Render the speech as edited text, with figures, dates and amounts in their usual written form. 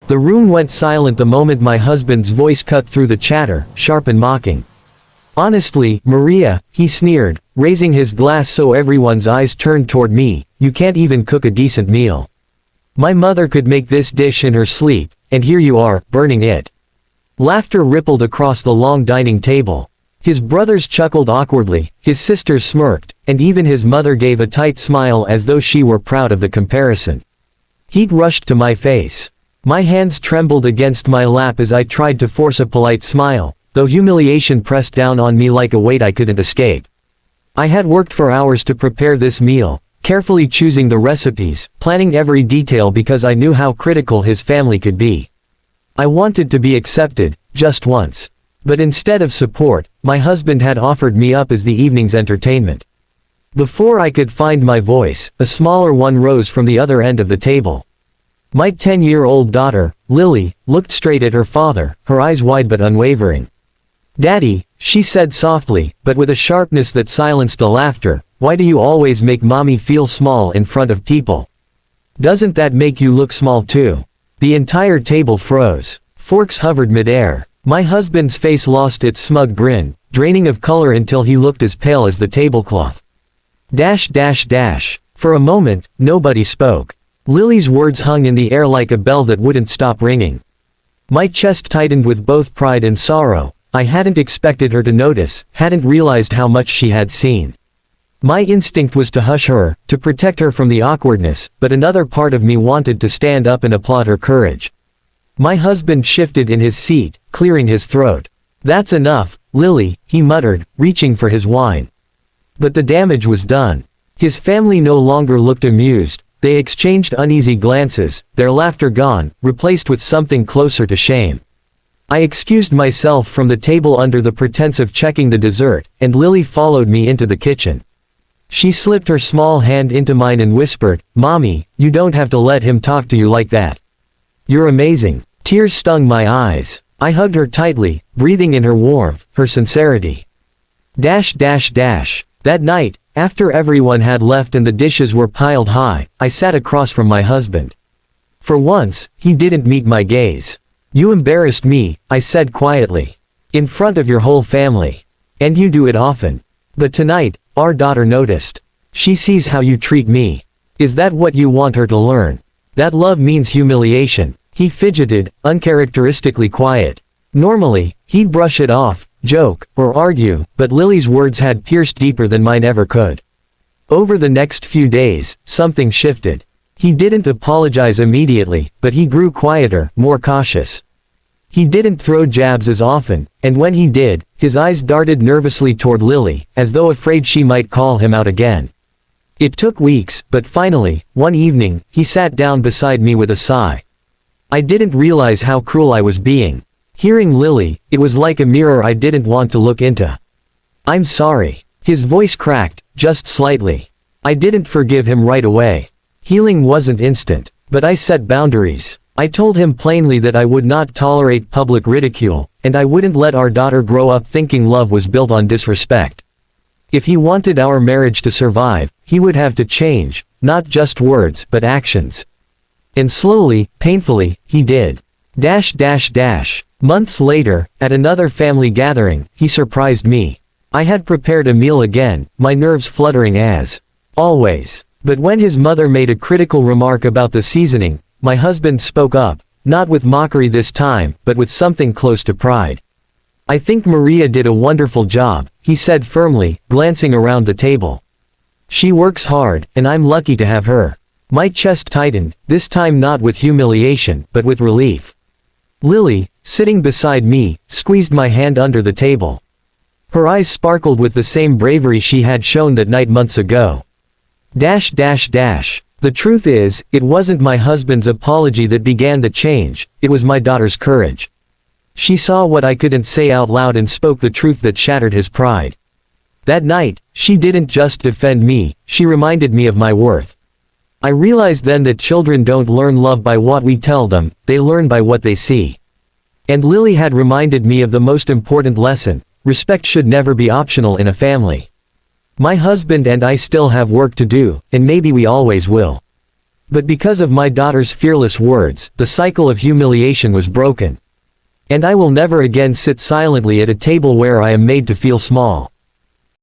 The room went silent the moment my husband's voice cut through the chatter, sharp and mocking. "Honestly, Maria," he sneered, raising his glass so everyone's eyes turned toward me, "you can't even cook a decent meal. My mother could make this dish in her sleep, and here you are, burning it." Laughter rippled across the long dining table. His brothers chuckled awkwardly, his sisters smirked, and even his mother gave a tight smile as though she were proud of the comparison. Heat rushed to my face. My hands trembled against my lap as I tried to force a polite smile, though humiliation pressed down on me like a weight I couldn't escape. I had worked for hours to prepare this meal, carefully choosing the recipes, planning every detail because I knew how critical his family could be. I wanted to be accepted, just once. But instead of support, my husband had offered me up as the evening's entertainment. Before I could find my voice, a smaller one rose from the other end of the table. My 10-year-old daughter, Lily, looked straight at her father, her eyes wide but unwavering. "Daddy," she said softly, but with a sharpness that silenced the laughter, "why do you always make mommy feel small in front of people? Doesn't that make you look small too?" The entire table froze. Forks hovered midair. My husband's face lost its smug grin, draining of color until he looked as pale as the tablecloth. For a moment, nobody spoke. Lily's words hung in the air like a bell that wouldn't stop ringing. My chest tightened with both pride and sorrow. I hadn't expected her to notice, hadn't realized how much she had seen. My instinct was to hush her, to protect her from the awkwardness, but another part of me wanted to stand up and applaud her courage. My husband shifted in his seat, clearing his throat. "That's enough, Lily," he muttered, reaching for his wine. But the damage was done. His family no longer looked amused. They exchanged uneasy glances, their laughter gone, replaced with something closer to shame. I excused myself from the table under the pretense of checking the dessert, and Lily followed me into the kitchen. She slipped her small hand into mine and whispered, "Mommy, you don't have to let him talk to you like that. You're amazing." Tears stung my eyes. I hugged her tightly, breathing in her warmth, her sincerity. That night, after everyone had left and the dishes were piled high, I sat across from my husband. For once, he didn't meet my gaze. "You embarrassed me," I said quietly. "In front of your whole family. And you do it often. But tonight, our daughter noticed. She sees how you treat me. Is that what you want her to learn? That love means humiliation." He fidgeted, uncharacteristically quiet. Normally, he'd brush it off, joke, or argue, but Lily's words had pierced deeper than mine ever could. Over the next few days, something shifted. He didn't apologize immediately, but he grew quieter, more cautious. He didn't throw jabs as often, and when he did, his eyes darted nervously toward Lily, as though afraid she might call him out again. It took weeks, but finally, one evening, he sat down beside me with a sigh. I didn't realize how cruel I was being. Hearing Lily, it was like a mirror I didn't want to look into. "I'm sorry." His voice cracked, just slightly. I didn't forgive him right away. Healing wasn't instant, but I set boundaries. I told him plainly that I would not tolerate public ridicule, and I wouldn't let our daughter grow up thinking love was built on disrespect. If he wanted our marriage to survive, he would have to change, not just words, but actions. And slowly, painfully, he did. Months later, at another family gathering, he surprised me. I had prepared a meal again, my nerves fluttering as always. But when his mother made a critical remark about the seasoning, my husband spoke up, not with mockery this time, but with something close to pride. "I think Maria did a wonderful job," he said firmly, glancing around the table. "She works hard, and I'm lucky to have her." My chest tightened, this time not with humiliation, but with relief. Lily, sitting beside me, squeezed my hand under the table. Her eyes sparkled with the same bravery she had shown that night months ago. The truth is, it wasn't my husband's apology that began the change, it was my daughter's courage. She saw what I couldn't say out loud and spoke the truth that shattered his pride. That night, she didn't just defend me, she reminded me of my worth. I realized then that children don't learn love by what we tell them, they learn by what they see. And Lily had reminded me of the most important lesson: respect should never be optional in a family. My husband and I still have work to do, and maybe we always will. But because of my daughter's fearless words, the cycle of humiliation was broken. And I will never again sit silently at a table where I am made to feel small.